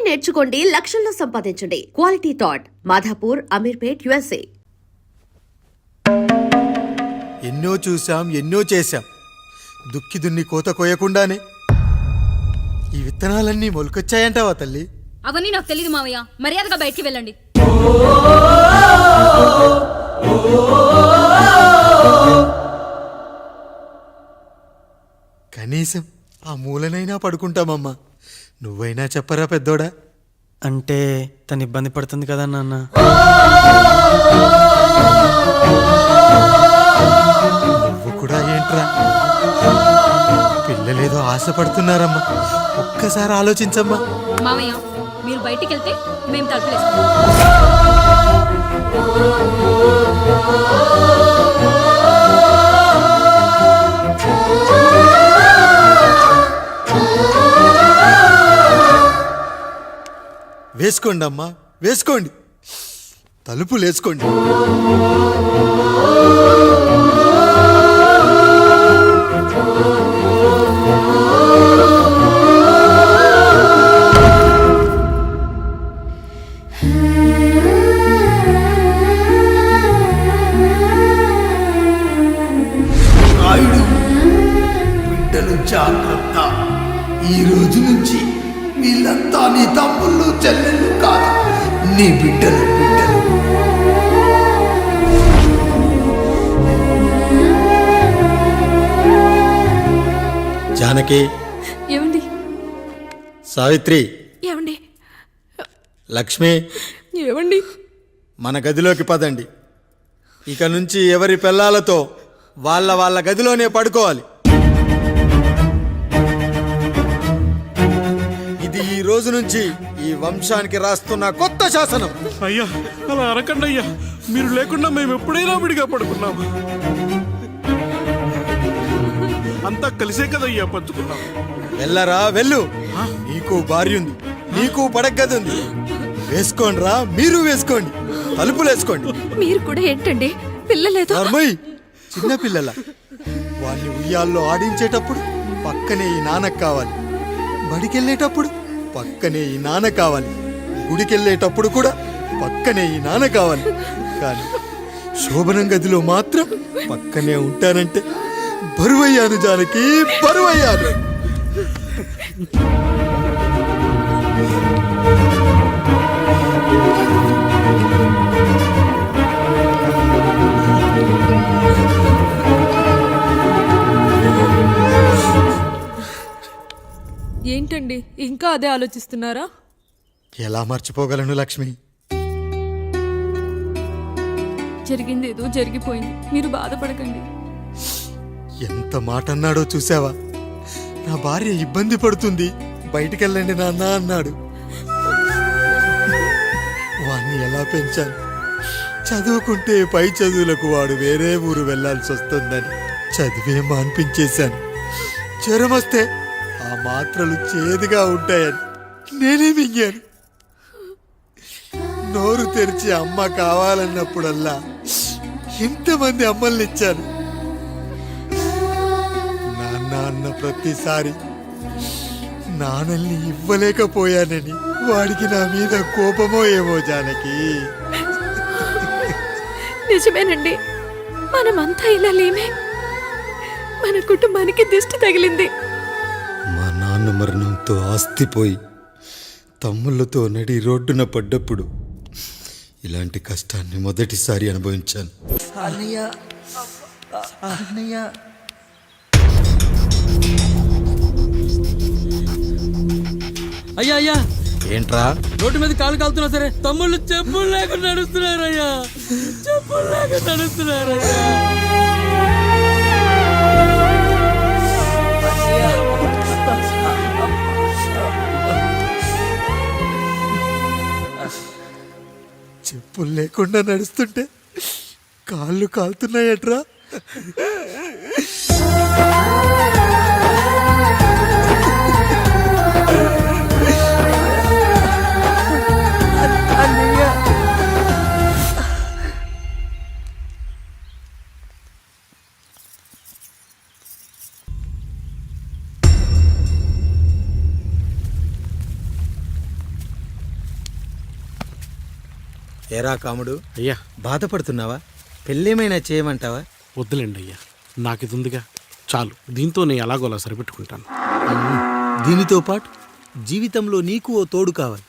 నేర్చుకోండి, లక్షల్లో సంపాదించండి. Quality thought Madhapur, Ameerpet, USA. ఎన్నో చూశాం, ఎన్నో చేశాం. దుక్కి దున్ని కోత కోయకుండానే ఈ విత్తనాలన్నీ మొలకొచ్చాయంటావా తల్లి? అవన్నీ నాకు తెలియదు మావయ్య, మర్యాదగా బయటికి వెళ్ళండి. కనీసం ఆ మూలనైనా పడుకుంటామమ్మా. నువ్వైనా చెప్పరా పెద్దోడా? అంటే తను ఇబ్బంది పడుతుంది కదా నాన్న. నువ్వు కూడా ఏంట్రా? పిల్లలేదో ఆశపడుతున్నారమ్మా. ఒక్కసారి ఆలోచించమ్మా. మావయ్య, మీరు బయటికి వెళ్తే మేము తలుపులేస్తాం. వేసుకోండి అమ్మా, వేసుకోండి. తలుపులు వేసుకోండి. బిడ్డలు జాగ్రత్త. ఈ రోజు నుంచి వీళ్ళంతా నీ తమ్ముళ్ళు చెల్లెళ్ళు కాదు, నీ బిడ్డలు. జానకి, ఏమండి? సావిత్రి, ఏమండి? లక్ష్మి, ఏమండి? మన గదిలోకి పదండి. ఇక నుంచి ఎవరి పిల్లలతో వాళ్ళ గదిలోనే పడుకోవాలి. ఇది ఈ రోజు నుంచి ఈ వంశానికి రాస్తున్న కొత్త శాసనం. అయ్యా, అలా అరకండి అయ్యా. మీరు లేకుండా మేము ఎప్పుడైనా విడిగా పడుకున్నాము. అంతా కలిసే కదయ్యా పంచుకున్నాం. వెళ్ళరా, వెళ్ళు. నీకు భార్య ఉంది, నీకు పడగది ఉంది. వేసుకోండిరా, మీరు వేసుకోండి. తలుపులు వేసుకోండి. మీరు కూడా ఏంటండి, పిల్లలేదు? చిన్న పిల్లల వాళ్ళని ఉయ్యాల్లో ఆడించేటప్పుడు పక్కనే ఈ నాన్నకు కావాలి. బడికెళ్ళేటప్పుడు పక్కనే ఈ నాన్న కావాలి. గుడికెళ్ళేటప్పుడు కూడా పక్కనే ఈ నాన్న కావాలి. కానీ శోభనం గదిలో మాత్రం పక్కనే ఉంటానంటే బరువయ్యాను జానకి, బరువయ్యాను. ఏంటండి, ఇంకా అదే ఆలోచిస్తున్నారా? ఎలా మర్చిపోగలను లక్ష్మి? జరిగింది ఏదో జరిగిపోయింది, మీరు బాధపడకండి. ఎంత మాట అన్నాడో చూసావా? నా భార్య ఇబ్బంది పడుతుంది, బయటికెళ్ళండి నాన్న అన్నాడు. వాణ్ణి ఎలా పెంచాను? చదువుకుంటే పై చదువులకు వాడు వేరే ఊరు వెళ్లాల్సి వస్తుందని చదివే మాన్పించేశాను. జ్వరం వస్తే ఆ మాత్రలు చేదుగా ఉంటాయని నేనే మింగాను. నోరు తెరిచి అమ్మ కావాలన్నప్పుడల్లా ఎంతమంది అమ్మల్ని ఇచ్చాను. నాన్న అన్న ప్రతిసారి నాన్నల్ని ఇవ్వలేకపోయానని వాడికి నా మీద కోపమో ఏమో జానకి. నిజమేనండి, మనమంతా ఇలా లేమే. మన కుటుంబానికి దిష్టి తగిలింది. మా నాన్న మరణంతో ఆస్తిపోయి తమ్ముళ్ళతో నడి రోడ్డున పడ్డప్పుడు ఇలాంటి కష్టాన్ని మొదటిసారి అనుభవించాను. అయ్యా అయ్యా, ఏంట్రా? రోడ్డు మీద కాలు కాలుతున్నా సరే తమ్ముళ్ళు చెప్పులు లేకుండా నడుస్తున్నారయ్యా, చెప్పులు లేకుండా నడుస్తున్నారయ్యా. చెప్పులు లేకుండా నడుస్తుంటే కాళ్ళు కాలుతున్నాయట్రా. ఏరా కాముడు, అయ్యా బాధపడుతున్నావా? పెళ్ళేమైనా చేయమంటావా? వద్దులేండి అయ్యా, నాకు ఇది ఉందిగా చాలు. దీంతో నేను ఎలాగోలా సరిపెట్టుకుంటాను. దీనితో పాటు జీవితంలో నీకు ఓ తోడు కావాలి.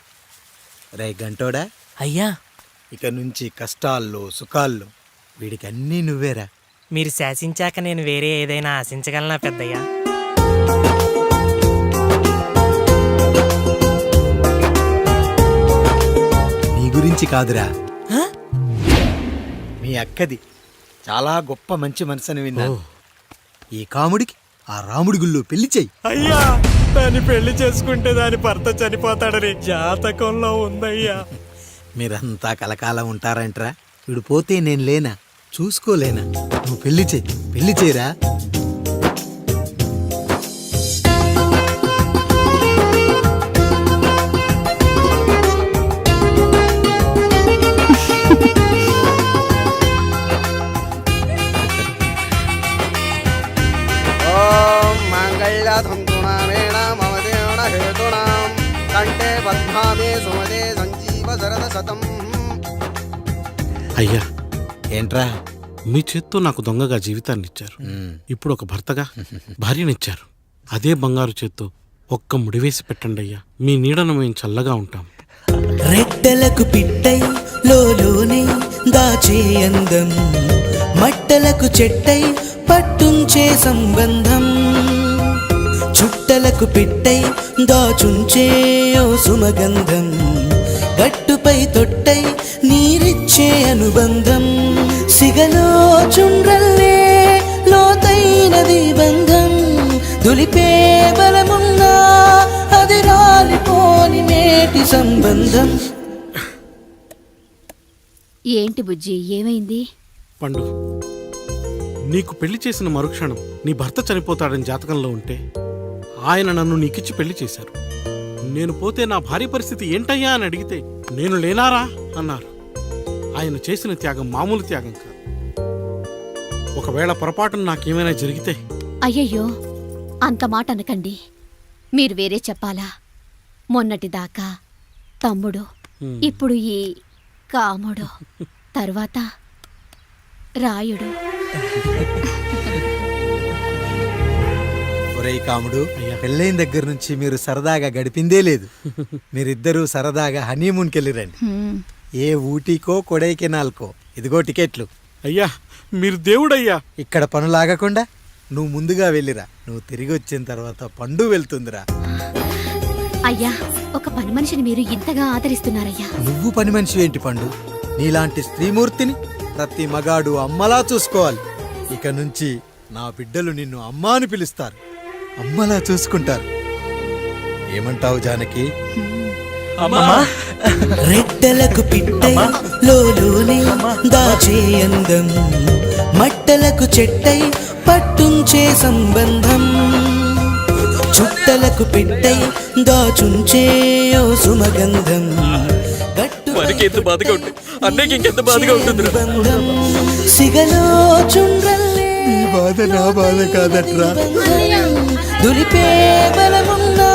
రే గంటోడా, అయ్యా ఇక నుంచి కష్టాల్లో సుఖాల్లో వీడికి అన్నీ నువ్వేరా. మీరు శాసించాక నేను వేరే ఏదైనా ఆశించగలనా పెద్దయ్యా? నీ గురించి కాదురా, మీ అక్కది చాలా గొప్ప మంచి మనసని విన్నాను. ఈ కాముడికి ఆ రాముడి గుళ్ళో పెళ్లి చెయ్యి. అయ్యా దాన్ని పెళ్లి చేసుకుంటే దాని భర్త చనిపోతాడని జాతకంలో ఉందయ్యా. మీరంతా కలకాలం ఉంటారంట్రా. వీడు పోతే నేను లేనా, చూసుకోలేనా? నువ్వు పెళ్లి చేయరా. ఓం మంగళధంతునామేణ మమదేవన హేతునాం కంఠే పద్మాదే సుమదే సంజీవ శరద శతం. అయ్యా, ఏంట్రా? మీ చేత్తో నాకు దొంగగా జీవితాన్ని ఇచ్చారు. ఇప్పుడు ఒక భర్తగా భార్యనిచ్చారు. అదే బంగారు చేత్తో ఒక్క ముడివేసి పెట్టండి అయ్యా. మీ నీడను మేము చల్లగా ఉంటాం. రెట్టలకు పిట్టై లోలోనే దాచే అందం, మట్టలకు చెట్టై పట్టుంచే సంబంధం, చుట్టలకు పిట్టై దాచుంచే ఓ సుమగంధం, గట్టుపై తొట్టై నీరిచ్చే అనుబంధం, సిగలో చుండ్రల్లే లోతైనది బంధం, దులిపే బలమున్నా అది రాలిపోని నేటి సంబంధం. ఏంటి బుజ్జి, ఏమైంది? పండు, నీకు పెళ్లి చేసిన మరుక్షణం నీ భర్త చనిపోతాడని జాతకంలో ఉంటే ఆయన నన్ను నీకిచ్చి పెళ్లి చేశారు. నేను పోతే నా భార్య పరిస్థితి ఏంటయ్యా అని అడిగితే నేను లేనారా అన్నారు. ఆయన చేసిన త్యాగం మామూలు త్యాగం కాదు. ఒకవేళ పొరపాటున నాకేమైనా జరిగితే? అయ్యయ్యో, అంత మాట అనకండి. మీరు వేరే చెప్పాలా? మొన్నటిదాకా తమ్ముడు, ఇప్పుడు ఈ కాముడు, తర్వాత రాయుడు. ఒరేయ్ కాముడు, పెళ్ళైన దగ్గర నుంచి మీరు సరదాగా గడిపిందే లేదు. మీరిద్దరూ సరదాగా హనీమూన్కి వెళ్ళిరండి. ఏ ఊటీకో కొడైకెనాల్కో. ఇదిగో టికెట్లు. అయ్యా, మీరు దేవుడయ్యా. ఇక్కడ పనులాగకుండా నువ్వు ముందుగా వెళ్ళిరా. నువ్వు తిరిగి వచ్చిన తర్వాత పండు వెళ్తుందిరా. అయ్యా, ఒక పని మనిషిని మీరు ఇంతగా ఆదరిస్తున్నారయ్యా. నువ్వు పని మనిషి ఏంటి పండు? నీలాంటి స్త్రీమూర్తిని ప్రతి మగాడు అమ్మలా చూసుకోవాలి. ఇక నుంచి నా బిడ్డలు నిన్ను అమ్మా అని పిలుస్తారు, అమ్మలా చూసుకుంటారు. ఏమంటావు జానకి? రెట్టలకు పిట్టై లోలోనే దాచే అందం, మట్టలకు చెట్టై పట్టుంచే సంబంధం, చుట్టలకు పెట్టై దాచుంచే ఓ సుమగంధం, ఎంత బాధగా ఉంటుంది అన్నయ్యకి ఇంకెంత బాధగా ఉంటుంది. సిగలో చుండ్రల్లే ఈ బాధ నా బాధ కాదట్రా. దులిపే బలమున్నా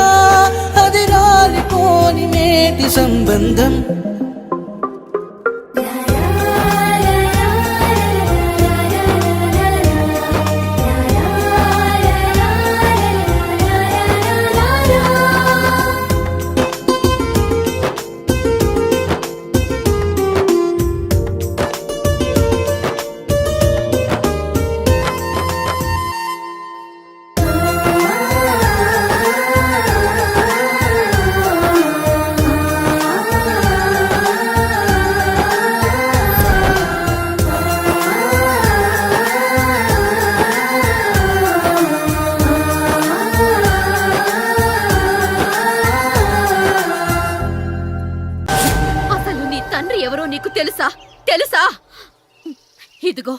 అది రాలిపోని నేటి సంబంధం. తెలుసా? ఇదిగో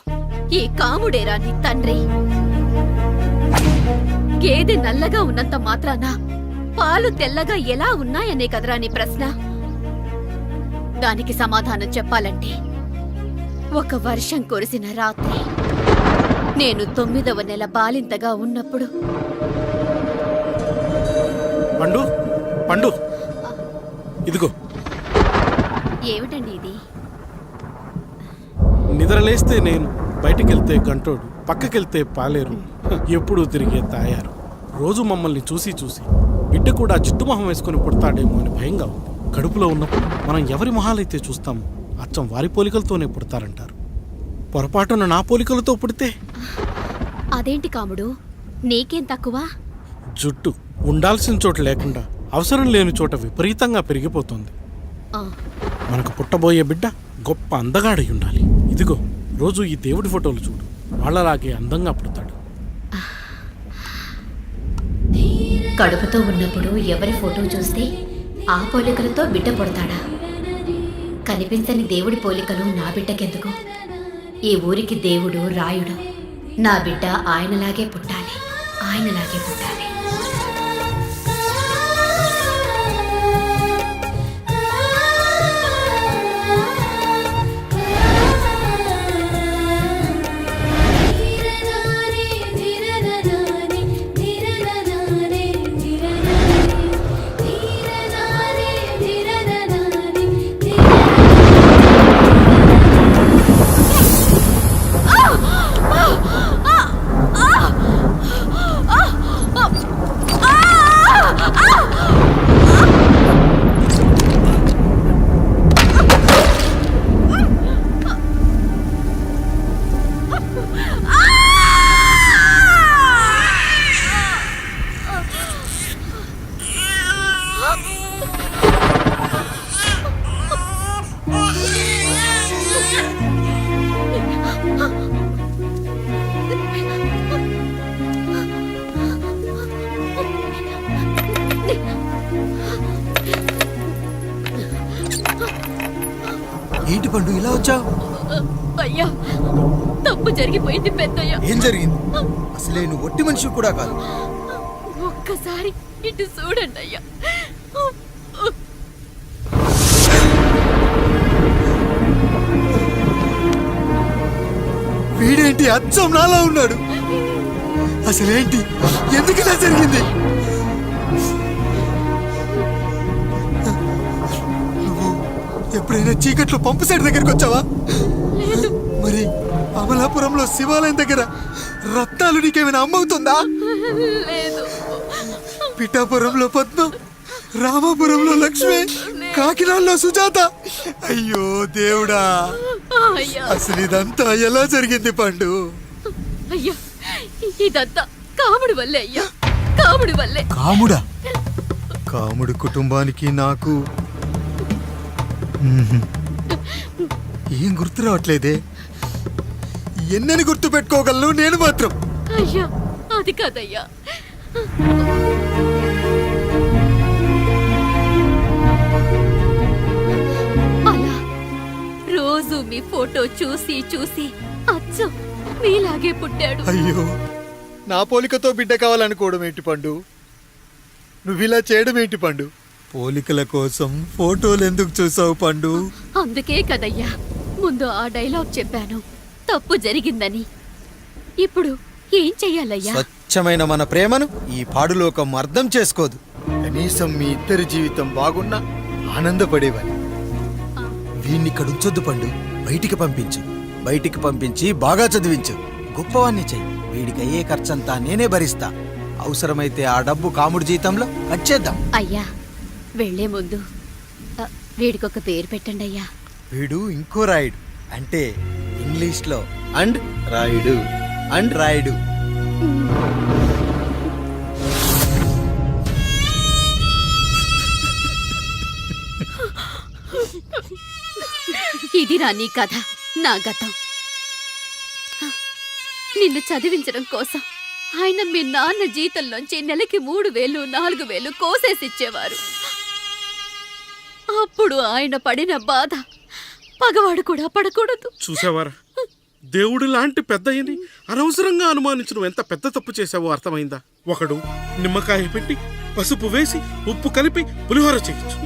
ఈ కాముడేరా నీ తండ్రి. గేదె నల్లగా ఉన్నంత మాత్రాన పాలు తెల్లగా ఎలా ఉన్నాయనే కదరా నీ ప్రశ్న. దానికి సమాధానం చెప్పాలంటే ఒక వర్షం కురిసిన రాత్రి నేను 9వ నెల బాలింతగా ఉన్నప్పుడు. పండు పండు, ఇదిగో. ఏమిటండి ఇది? నిద్రలేస్తే నేను, బయటికెళ్తే గంటోడు, పక్కకెళ్తే పాలేరు, ఎప్పుడూ తిరిగే తాయారు. రోజు మమ్మల్ని చూసి చూసి బిడ్డ కూడా జిడ్డు మొహం వేసుకొని పుడతాడేమో అని భయంగా ఉంది. కడుపులో ఉన్నప్పుడు మనం ఎవరి మొహాలైతే చూస్తామో అచ్చం వారి పోలికలతోనే పుడతారంటారు. పొరపాటున నా పోలికలతో పుడితే? అదేంటి కాముడు, నీకేం తక్కువ? జుట్టు ఉండాల్సిన చోట లేకుండా అవసరం లేని చోట విపరీతంగా పెరిగిపోతుంది. మనకు పుట్టబోయే బిడ్డ గొప్ప అందగాడై ఉండాలి. ఇదిగో రోజు ఈ దేవుడి ఫోటోలు చూడు, వాళ్ళలాగే అందంగా పుడతాడు. కడుపుతో ఉన్నప్పుడు ఎవరి ఫోటో చూస్తే ఆ పోలికలతో బిడ్డ పుడతాడా? కనిపించని దేవుడి పోలికలు నా బిడ్డకెందుకు? ఈ ఊరికి దేవుడు రాయుడు. నా బిడ్డ ఆయనలాగే పుట్టాలి, ఆయనలాగే పుట్టాలి. ఏంటి పండు ఇలా వచ్చావు? అయ్యా, తప్పు జరిగిపోయింది పెద్దయ్యా. ఏం జరిగింది? అసలే నువ్వు ఒట్టి మనిషి కూడా కాదు. ఒక్కసారి ఇటు చూడండి అయ్యా. వీడేంటి అచ్చం నాలా ఉన్నాడు? అసలేంటి, ఎందుకు ఇలా జరిగింది? నువ్వు ఎప్పుడైనా చీకట్లో పంపు సైడ్ దగ్గరికి వచ్చావా? మరి అమలాపురంలో శివాలయం దగ్గర రత్నాలు నీకేమైనా అమ్మవుతుందా? పిఠాపురంలో పద్మ, రామాపురంలో లక్ష్మి, కాకినాడలో సుజాత. అయ్యో దేవుడా, అసలు ఇదంతా ఎలా జరిగింది పండు? అయ్యా, ఇదంతా కాముడి వల్లే అయ్యా, కాముడి వల్లే. కాముడా? కాముడు కుటుంబానికి నాకు ఏం గుర్తు రావట్లేదే. ఎన్నని గుర్తు పెట్టుకోగలను నేను మాత్రం? అయ్యా, అది కాదయ్యా. అలా రోజు మీ ఫోటో చూసి చూసి అచ్చం మీలాగే పుట్టాడు. అయ్యో, నా పోలికతో బిడ్డ కావాలనుకోవడం ఏంటి పండు? నువ్విలా చేయడం ఏంటి పండు? పోలికల కోసం ఫోటోలు ఎందుకు చూసావు పండు? అందుకే కదయ్యా ముందు ఆ డైలాగ్ చెప్పాను, తప్పు జరిగిందని. ఇప్పుడు ఏం చెయ్యాలయ్యా? స్వచ్ఛమైన మన ప్రేమను ఈ పాడులోకం అర్థం చేసుకోదు. కనీసం మీ ఇద్దరి జీవితం బాగున్నా ఆనందపడేవాని. వీణ్ణి ఇక్కడ ఉంచొద్దు పండు, బయటికి పంపించు. బయటికి పంపించి బాగా చదివించు, గొప్పవాణ్ణి చెయ్యి. వీడికి అయ్యే ఖర్చంతా నేనే భరిస్తా. అవసరమైతే ఆ డబ్బు కాముడి జీతంలో కట్ చేద్దాం. అయ్యా, వెళ్లే ముందు వీడికొక పేరు పెట్టండి అయ్యా. వీడు ఇంకో రాయుడు, అంటే ఇంగ్లీష్లో అండ్ రాయుడు, అండ్ రాయుడు. ఇది రా నీ కథ, నా గతం. నిన్ను చదివించడం కోసం ఆయన మీ నాన్న జీతంలోంచి నెలకి 3,000, 4,000 కోసేసిచ్చేవారు. అప్పుడు ఆయన పడిన బాధ పగవాడు కూడా పడకూడదు. చూసావారా, దేవుడు లాంటి పెద్దయ్యని అనవసరంగా అనుమానించడం ఎంత పెద్ద తప్పు చేశావో అర్థమైందా? ఒకడు నిమ్మకాయ పెట్టి పసుపు వేసి ఉప్పు కలిపి పులిహోర చేయొచ్చు,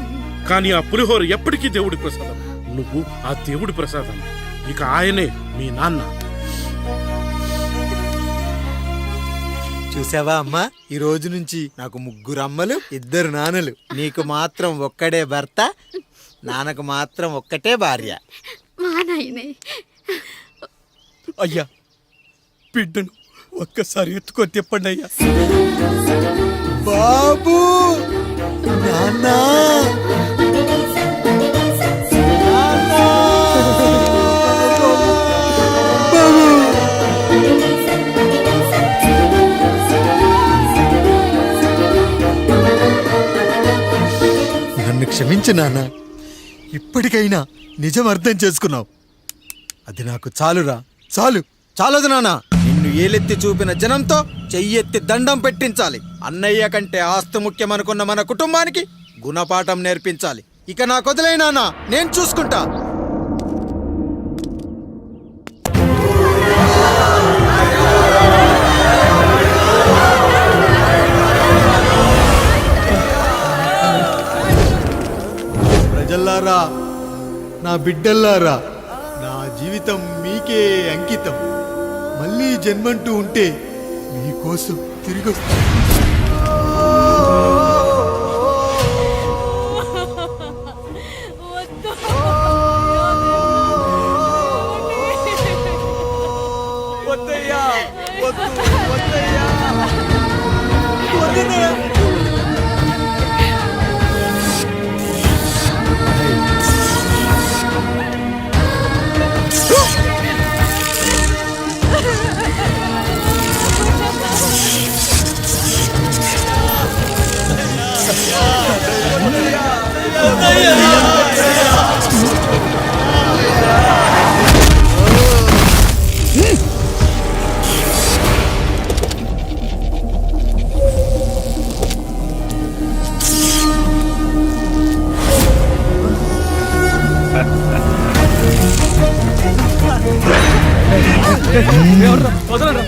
కానీ ఆ పులిహోర ఎప్పటికీ దేవుడి ప్రసాదం. నువ్వు ఆ దేవుడి ప్రసాదం, ఇక ఆయనే మీ నాన్న. చూసావా అమ్మా, ఈ రోజు నుంచి నాకు 3 అమ్మలు, 2 నాన్నలు. నీకు మాత్రం ఒక్కడే భర్త, నాన్నకు మాత్రం ఒక్కటే భార్య. మా నాయనే, అయ్యా బిడ్డను ఒక్కసారి ఎత్తుకొని తిప్పండి అయ్యా. బాబు నాన్నా నన్ను క్షమించు నాన్న. ఇప్పటికైనా నిజం అర్థం చేసుకున్నావు. అది నాకు చాలురా, చాలు. చాలదు నాన్న, నిన్ను ఏలెత్తి చూపిన జనంతో చెయ్యెత్తి దండం పెట్టించాలి. అన్నయ్య కంటే ఆస్తి ముఖ్యమనుకున్న మన కుటుంబానికి గుణపాఠం నేర్పించాలి. ఇక నాకు వదిలే నాన్న, నేను చూసుకుంటా. ప్రజల్లారా, నా బిడ్డల్లారా, నా జీవితం మీకే అంకితం. మళ్ళీ జన్మంటూ ఉంటే మీకోసం తిరిగి వస్తాను. వద్దయ్యా, వద్దు, వద్దయ్యా, వద్దయ్యా. వదలరా.